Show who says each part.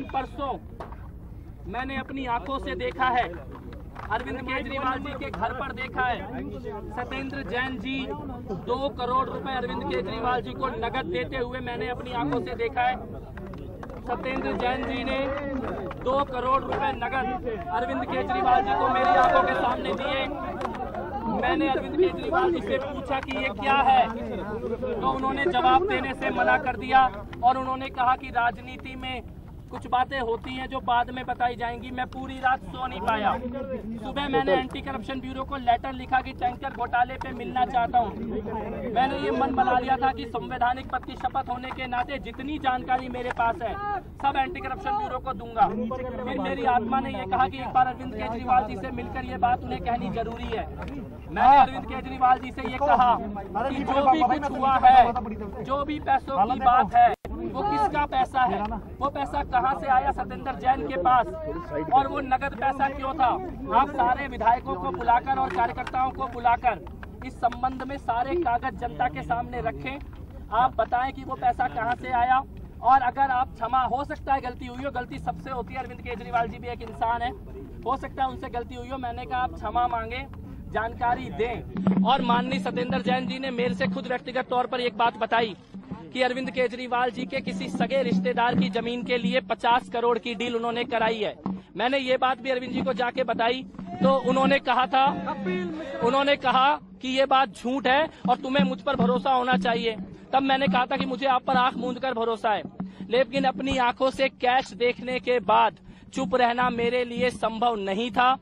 Speaker 1: परसों मैंने अपनी आंखों से देखा है, अरविंद केजरीवाल जी के घर पर देखा है, सत्येंद्र जैन जी 2 करोड़ रुपए अरविंद केजरीवाल जी को नगद देते हुए मैंने अपनी आंखों से देखा है। सत्येंद्र जैन जी ने 2 करोड़ रुपए नगद अरविंद केजरीवाल जी को मेरी आंखों के सामने दिए। मैंने अरविंद केजरीवाल जी से पूछा कि ये क्या है, तो उन्होंने जवाब देने से मना कर दिया और उन्होंने कहा कि राजनीति में कुछ बातें होती हैं जो बाद में बताई जाएंगी। मैं पूरी रात सो नहीं पाया। सुबह मैंने एंटी करप्शन ब्यूरो को लेटर लिखा कि टैंकर घोटाले पे मिलना चाहता हूं। मैंने ये मन बना लिया था कि संवैधानिक पद की शपथ होने के नाते जितनी जानकारी मेरे पास है सब एंटी करप्शन ब्यूरो को दूंगा। फिर मेरी आत्मा ने यह कहा कि एक बार अरविंद केजरीवाल जी से मिलकर ये बात उन्हें कहनी जरूरी है। मैंने अरविंद केजरीवाल जी से ये कहा कि जो भी कुछ हुआ है, जो भी पैसों की बात है, वो किसका पैसा है, वो पैसा कहां से आया सत्येंद्र जैन के पास, और वो नगद पैसा क्यों था। आप सारे विधायकों को बुलाकर और कार्यकर्ताओं को बुलाकर इस संबंध में सारे कागज जनता के सामने रखें। आप बताएं कि वो पैसा कहां से आया, और अगर आप क्षमा, हो सकता है गलती हुई हो, गलती सबसे होती है, अरविंद केजरीवाल जी भी एक इंसान है, हो सकता है उनसे गलती हुई हो। मैंने कहा आप क्षमा मांगे, जानकारी दें। और माननीय सत्येंद्र जैन जी ने मेरे से खुद व्यक्तिगत तौर पर एक बात बताई कि अरविंद केजरीवाल जी के किसी सगे रिश्तेदार की जमीन के लिए 50 करोड़ की डील उन्होंने कराई है। मैंने ये बात भी अरविंद जी को जाके बताई तो उन्होंने कहा कि ये बात झूठ है और तुम्हें मुझ पर भरोसा होना चाहिए। तब मैंने कहा था कि मुझे आप पर आंख मूंद कर भरोसा है, लेकिन अपनी आंखों से कैश देखने के बाद चुप रहना मेरे लिए संभव नहीं था।